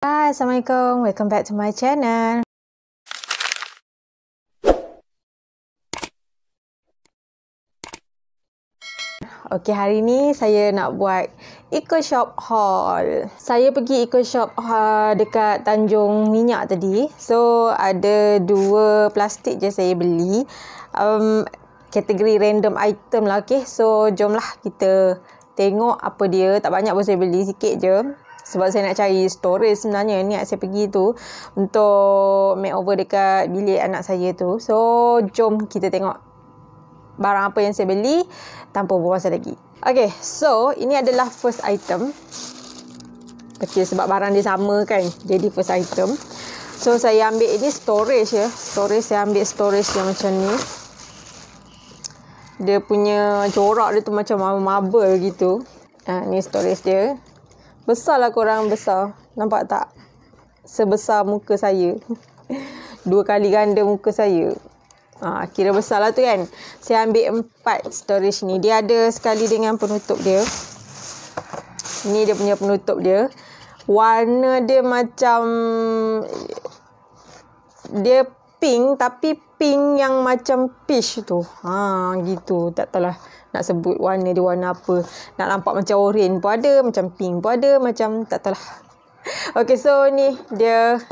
Hai, Assalamualaikum. Welcome back to my channel. Okay, hari ni saya nak buat Eco Shop haul. Saya pergi Eco Shop dekat Tanjung Minyak tadi. So, ada 2 plastik je saya beli. Kategori random item lah, okay. So, jomlah kita tengok apa dia. Tak banyak pun saya beli, sikit je. Sebab saya nak cari storage sebenarnya. Niat saya pergi tu untuk makeover dekat bilik anak saya tu. So, jom kita tengok barang apa yang saya beli tanpa berbual lagi. Okay, so ini adalah first item. Okay, sebab barang dia sama kan. Jadi first item. So, saya ambil ini storage ya. Saya ambil storage yang macam ni. Dia punya corak dia tu macam marble gitu. Ni storage dia. Besar lah, korang besar. Nampak tak? Sebesar muka saya. 2 kali ganda muka saya. Kira besar lah tu kan. Saya ambil 4 storage ni. Dia ada sekali dengan penutup dia. Ni dia punya penutup dia. Warna dia macam... Dia pink, tapi pink yang macam peach tu. Gitu. Tak tahulah nak sebut warna dia warna apa. Nak nampak macam orange pun ada, macam pink pun ada, macam tak tahulah. Okay, so ni dia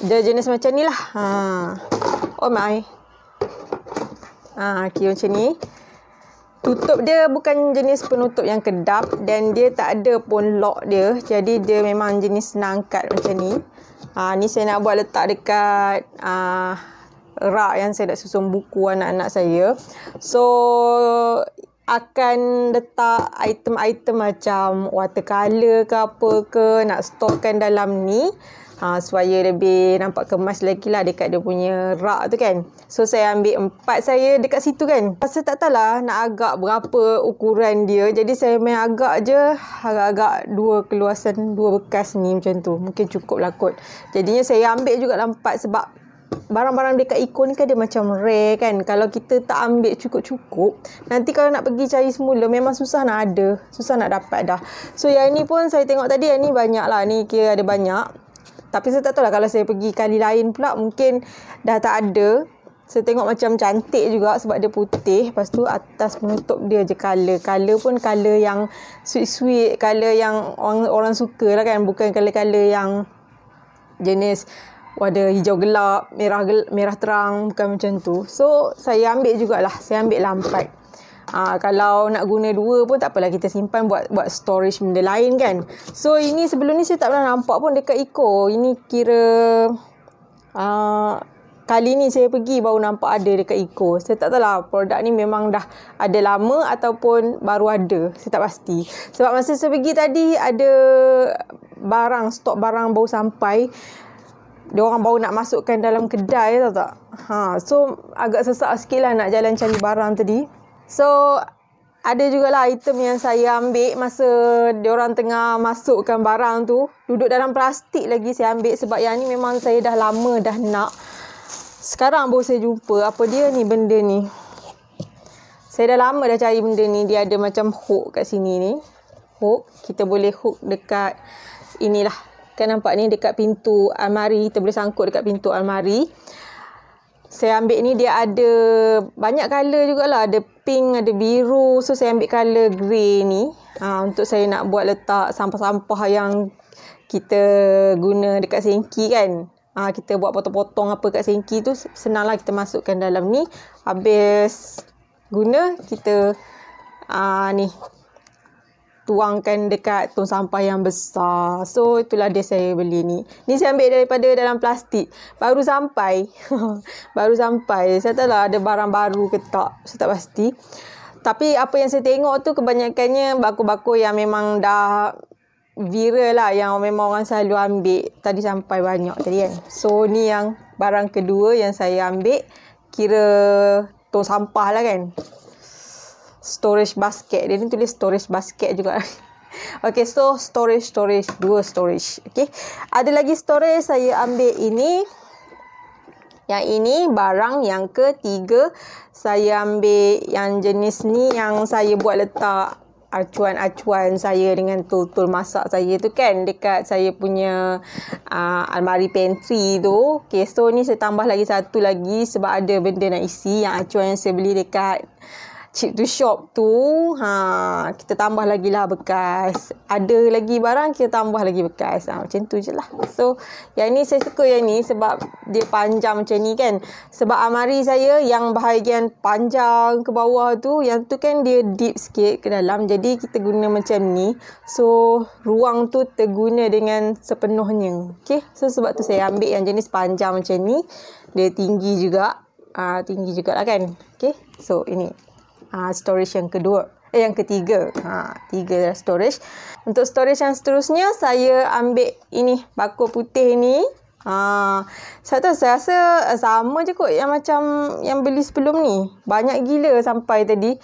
jenis macam ni lah. Oh my. Okay, macam ni. Tutup dia bukan jenis penutup yang kedap dan dia tak ada pun lock dia. Jadi dia memang jenis senang angkat macam ni. Ni saya nak buat letak dekat rak yang saya nak susun buku anak-anak saya. So, akan letak item-item macam watercolour ke apa ke, nak storekan dalam ni. Supaya lebih nampak kemas lagi lah dekat dia punya rak tu kan. So, saya ambil 4 saya dekat situ kan. Saya tak tahulah nak agak berapa ukuran dia. Jadi, saya main agak je. Agak-agak 2 keluasan, 2 bekas ni macam tu. Mungkin cukup lah kot. Jadinya, saya ambil juga 4 sebab barang-barang dekat Eco ni kan dia macam rare kan. Kalau kita tak ambil cukup-cukup, nanti kalau nak pergi cari semula memang susah nak ada. Susah nak dapat dah. So, yang ni pun saya tengok tadi, yang ni banyak lah. Ni kira ada banyak. Tapi saya tak tahu lah kalau saya pergi kali lain pula mungkin dah tak ada. Saya tengok macam cantik juga sebab dia putih. Lepas tu atas penutup dia je colour. Colour pun colour yang sweet-sweet. Colour yang orang suka lah kan. Bukan colour-colour yang jenis ada hijau gelap, merah terang. Bukan macam tu. So, saya ambil jugalah. Saya ambil lah 4. Kalau nak guna 2 pun tak apalah, kita simpan buat storage benda lain kan. So, ini sebelum ni saya tak pernah nampak pun dekat Eco. Ini kira kali ni saya pergi baru nampak ada dekat Eco. Saya tak tahulah produk ni memang dah ada lama ataupun baru ada. Saya tak pasti. Sebab masa saya pergi tadi ada stok barang baru sampai. Dia orang baru nak masukkan dalam kedai, tahu tak? So, agak sesak sikit lah nak jalan cari barang tadi. So, ada jugalah item yang saya ambil masa diorang tengah masukkan barang tu. Duduk dalam plastik lagi saya ambil sebab yang ni memang saya dah lama dah nak. Sekarang baru saya jumpa. Apa dia ni benda ni? Saya dah lama dah cari benda ni. Dia ada macam hook kat sini ni. Hook. Kita boleh hook dekat inilah. Kan nampak ni dekat pintu almari. Kita boleh sangkut dekat pintu almari. Saya ambil ni dia ada banyak colour jugalah. Ada pink, ada biru. So, saya ambil colour grey ni. Untuk saya nak buat letak sampah-sampah yang kita guna dekat sengki kan. Kita buat potong-potong apa kat sengki tu. Senanglah kita masukkan dalam ni. Habis guna, kita ni tuangkan dekat tong sampah yang besar. So, itulah dia saya beli ni. Ni saya ambil daripada dalam plastik. Baru sampai. Baru sampai. Saya tak tahu ada barang baru ke tak. Saya tak pasti. Tapi apa yang saya tengok tu kebanyakannya bako-bako yang memang dah viral lah. Yang memang orang selalu ambil. Tadi sampai banyak tadi kan. So, ni yang barang kedua yang saya ambil. Kira tong sampah lah kan. Storage basket. Dia ni tulis storage basket juga. Okay, so storage. 2 storage. Okay. Ada lagi storage. Saya ambil ini. Yang ini barang yang ketiga. Saya ambil yang jenis ni yang saya buat letak acuan-acuan saya dengan tool-tool masak saya tu kan dekat saya punya almari pantry tu. Okay, so ni saya tambah lagi satu lagi sebab ada benda nak isi yang acuan yang saya beli dekat Cheap to Shop tu. Kita tambah lagi lah bekas. Ada lagi barang, kita tambah lagi bekas. Macam tu je lah. So, yang ni saya suka yang ni sebab dia panjang macam ni kan. Sebab almari saya yang bahagian panjang ke bawah tu, yang tu kan dia deep sikit ke dalam. Jadi, kita guna macam ni. So, ruang tu terguna dengan sepenuhnya. Okay. So, sebab tu saya ambil yang jenis panjang macam ni. Dia tinggi juga. Tinggi jugalah kan. Okay. So, ini. Storage yang kedua. Yang ketiga. Tiga storage. Untuk storage yang seterusnya, saya ambil ini, bakul putih ni. Saya rasa sama je kot yang macam yang beli sebelum ni. Banyak gila sampai tadi.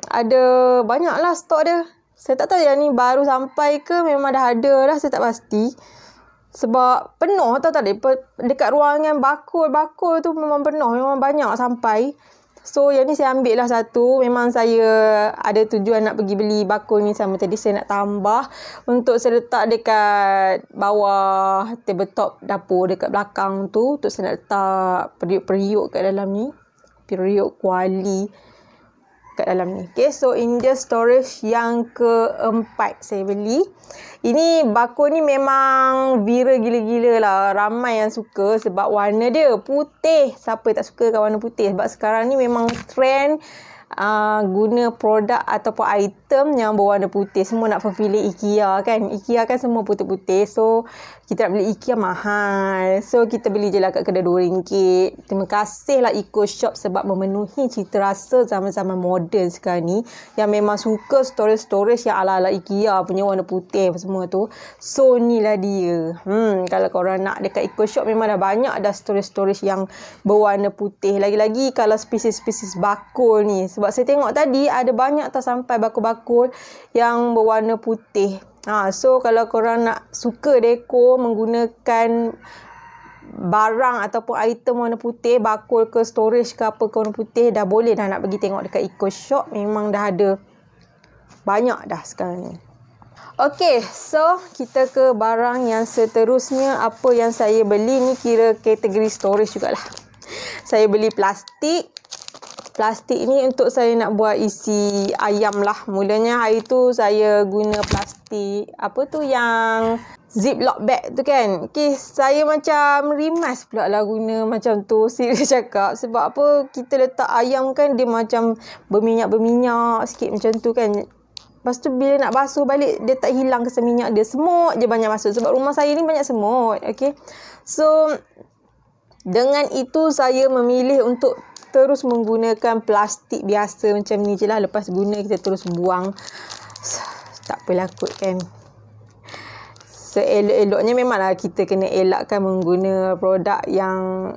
Ada banyak lah stok dia. Saya tak tahu yang ni baru sampai ke memang dah ada dah. Saya tak pasti. Sebab penuh tahu tak dekat ruangan bakul tu memang penuh. Memang banyak sampai. So, yang ni saya ambil lah satu. Memang saya ada tujuan nak pergi beli bakul ni sama tadi. Saya nak tambah untuk saya letak dekat bawah tabletop dapur dekat belakang tu. Untuk saya nak letak periuk-periuk kat dalam ni. Periuk kuali kat dalam ni. Okay, so ini dia storage yang keempat saya beli. Ini bakul ni memang viral gila-gila lah. Ramai yang suka sebab warna dia putih. Siapa tak suka kan warna putih? Sebab sekarang ni memang trend guna produk ataupun item yang berwarna putih. Semua nak fulfill IKEA kan. IKEA kan semua putih-putih. So, kita nak beli IKEA mahal. So, kita beli je lah kat kedai RM2. Terima kasih lah Eco Shop sebab memenuhi cita rasa zaman-zaman moden sekarang ni. Yang memang suka storage-storage yang ala-ala IKEA punya warna putih semua tu. So, ni lah dia. Kalau korang nak dekat Eco Shop memang dah banyak dah storage-storage yang berwarna putih. Lagi-lagi kalau spesies-spesies bakul ni. Sebab saya tengok tadi ada banyak tau sampai bakul-bakul yang berwarna putih. So kalau korang nak suka dekor menggunakan barang ataupun item warna putih, bakul ke storage ke apa ke warna putih, dah boleh dah nak pergi tengok dekat Eco Shop. Memang dah ada banyak dah sekarang ni. Okay, so kita ke barang yang seterusnya. Apa yang saya beli ni kira kategori storage jugalah. Saya beli plastik. Plastik ni untuk saya nak buat isi ayam lah. Mulanya hari tu saya guna plastik. Apa tu yang ziplock bag tu kan. Okay, saya macam rimas pula lah guna macam tu. Serius cakap. Sebab apa kita letak ayam kan dia macam berminyak-berminyak sikit macam tu kan. Lepas tu bila nak basuh balik dia tak hilang kesan minyak dia. Semut je banyak masuk. Sebab rumah saya ni banyak semut. Okay. So, dengan itu saya memilih untuk terus menggunakan plastik biasa macam ni je lah. Lepas guna kita terus buang. Tak apalah kot kan. Seelok-eloknya memanglah kita kena elakkan mengguna produk yang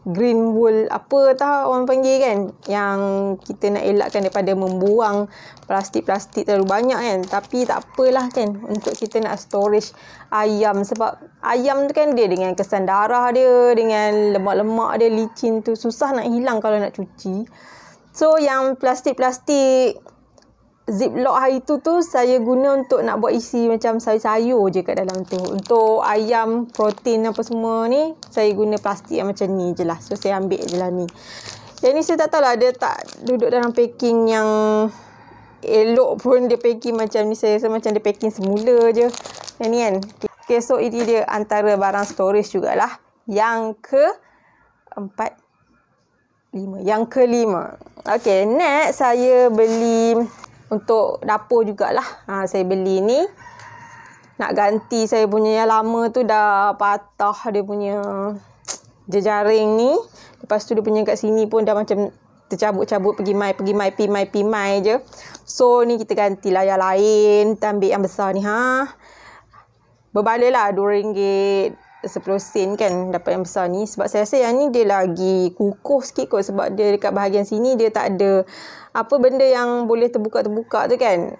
green wool apa tahu orang panggil kan. Yang kita nak elakkan daripada membuang plastik-plastik terlalu banyak kan. Tapi tak apalah kan untuk kita nak storage ayam. Sebab ayam tu kan dia dengan kesan darah dia, dengan lemak-lemak dia, licin tu susah nak hilang kalau nak cuci. So yang plastik-plastik ziplock hari tu saya guna untuk nak buat isi macam sayur-sayur je kat dalam tu. Untuk ayam, protein apa semua ni, saya guna plastik yang macam ni je lah. So, saya ambil je lah ni. Yang ni saya tak tahu lah, dia tak duduk dalam packing yang elok pun. Dia packing macam ni, saya rasa macam dia packing semula je. Yang ni kan. Okay, so ini dia antara barang storage jugalah. Yang kelima. Okay, next saya beli untuk dapur jugalah. Saya beli ni. Nak ganti saya punya yang lama tu dah patah dia punya jejaring ni. Lepas tu dia punya kat sini pun dah macam tercabut-cabut pergi mai je. So ni kita gantilah yang lain. Kita ambil yang besar ni. Berbalik lah RM2.10 kan dapat yang besar ni. Sebab saya rasa yang ni dia lagi kukuh sikit kot. Sebab dia dekat bahagian sini dia tak ada apa benda yang boleh terbuka tu kan.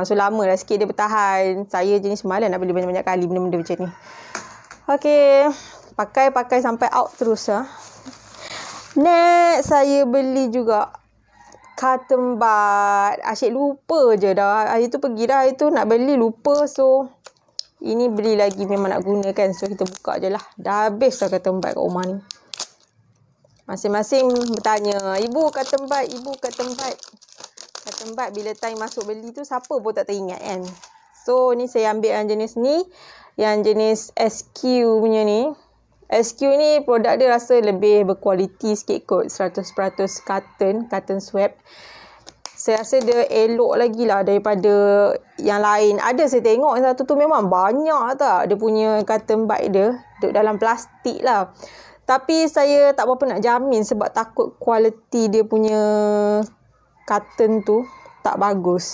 So lama lah sikit dia bertahan. Saya jenis malas nak beli banyak-banyak kali benda-benda macam ni. Okay. Pakai sampai out terus . Next saya beli juga cotton bud. Asyik lupa je dah. Hari tu pergi dah. Hari tu nak beli lupa. So, ini beli lagi memang nak gunakan. So, kita buka je lah. Dah habis dah cotton bud kat rumah ni. Masing-masing bertanya, ibu cotton bud, ibu cotton bud. Cotton bud bila time masuk beli tu siapa pun tak teringat kan. So, ni saya ambil yang jenis ni. Yang jenis SQ punya ni. SQ ni produk dia rasa lebih berkualiti sikit kot. 100% cotton swab. Saya rasa dia elok lagi lah daripada yang lain. Ada saya tengok yang satu tu memang banyak tak. Dia punya cotton bud dia. Duduk dalam plastik lah. Tapi saya tak berapa nak jamin sebab takut kualiti dia punya cotton tu tak bagus.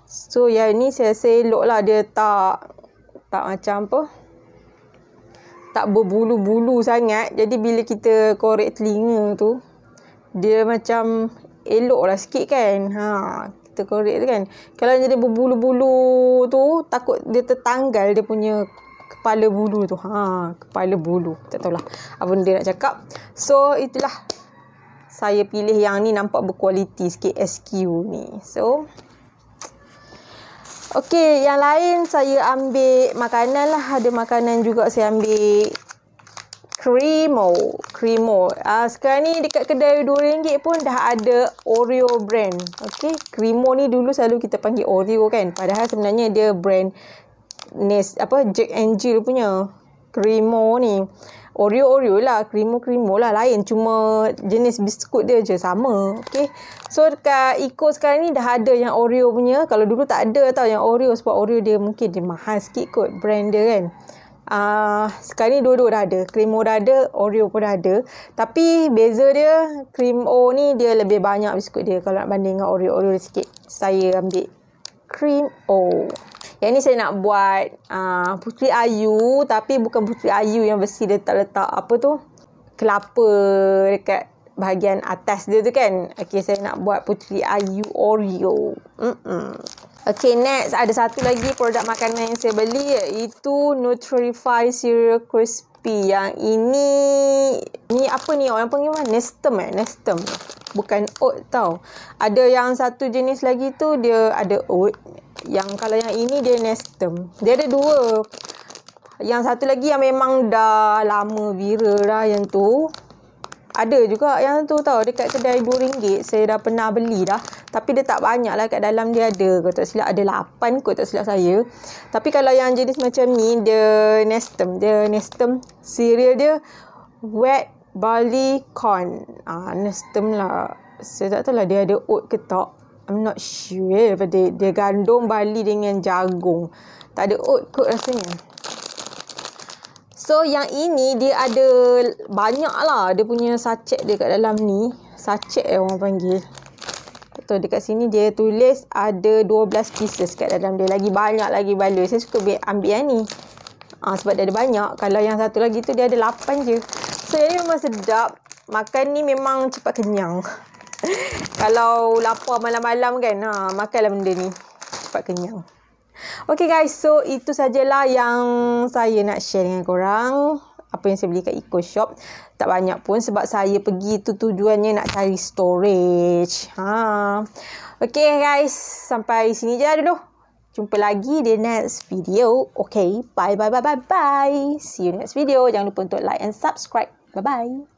So yang ni saya rasa elok lah. Dia tak macam apa, tak berbulu-bulu sangat. Jadi bila kita korek telinga tu, dia macam elok lah sikit kan. Kita korek tu kan. Kalau jadi berbulu-bulu tu, takut dia tertanggal dia punya kepala bulu tu. Kepala bulu. Tak tahulah apa benda nak cakap. So itulah, saya pilih yang ni, nampak berkualiti sikit SQ ni. So okey, yang lain saya ambil makanan lah. Ada makanan juga saya ambil Cremo. Sekarang ni dekat kedai RM2 pun dah ada Oreo brand. Okey, Cremo ni dulu selalu kita panggil Oreo kan. Padahal sebenarnya dia brand Jack and Jill punya. Cremo ni Oreo lah, Cremo lah, lain, cuma jenis biskut dia je sama. Okey. So dekat Eco sekarang ni dah ada yang Oreo punya. Kalau dulu tak ada tau yang Oreo, sebab Oreo dia mungkin dia mahal sikit kot brand dia kan. Sekarang ni dua-dua dah ada. Cremo dah ada, Oreo pun dah ada. Tapi beza dia, Cremo ni dia lebih banyak biskut dia kalau nak banding dengan Oreo dia sikit. Saya ambil Cremo. Yang ni saya nak buat Puteri Ayu, tapi bukan Puteri Ayu yang versi dia letak apa tu, kelapa dekat bahagian atas dia tu kan. Okey, saya nak buat Puteri Ayu Oreo. Okey, next ada satu lagi produk makanan yang saya beli, iaitu Nutrify Cereal Crispy. Yang ni apa ni orang panggil mana? Nestem. Bukan oat tau. Ada yang satu jenis lagi tu dia ada oat. Yang kalau yang ini dia Nestem. Dia ada dua. Yang satu lagi yang memang dah lama viral dah, yang tu. Ada juga yang tu tau, dekat kedai RM2. Saya dah pernah beli dah. Tapi dia tak banyak lah, kat dalam dia ada. Kalau tak silap ada 8 kot, tak silap saya. Tapi kalau yang jenis macam ni, dia Nestem. Dia Nestem cereal dia wet barley corn. Nestem lah. Saya tak tahu lah dia ada oat ke tak. I'm not sure. Dia gandum, barley dengan jagung. Tak ada oat kot rasanya. So yang ini dia ada banyak lah. Dia punya sachet dia kat dalam ni. Sachet orang panggil. Betul, dekat sini dia tulis ada 12 pieces kat dalam dia. Lagi banyak lagi baloi. Saya suka ambil yang ni. Sebab dia ada banyak. Kalau yang satu lagi tu dia ada 8 je. So yang ni memang sedap. Makan ni memang cepat kenyang. Kalau lapar malam-malam kan, makanlah benda ni. Cepat kenyang. Okay guys, so itu sajalah yang saya nak share dengan korang. Apa yang saya beli kat Eco Shop. Tak banyak pun sebab saya pergi tu tujuannya nak cari storage. Okay guys, sampai sini je dulu. Jumpa lagi di next video. Okay, bye. See you next video. Jangan lupa untuk like and subscribe. Bye-bye.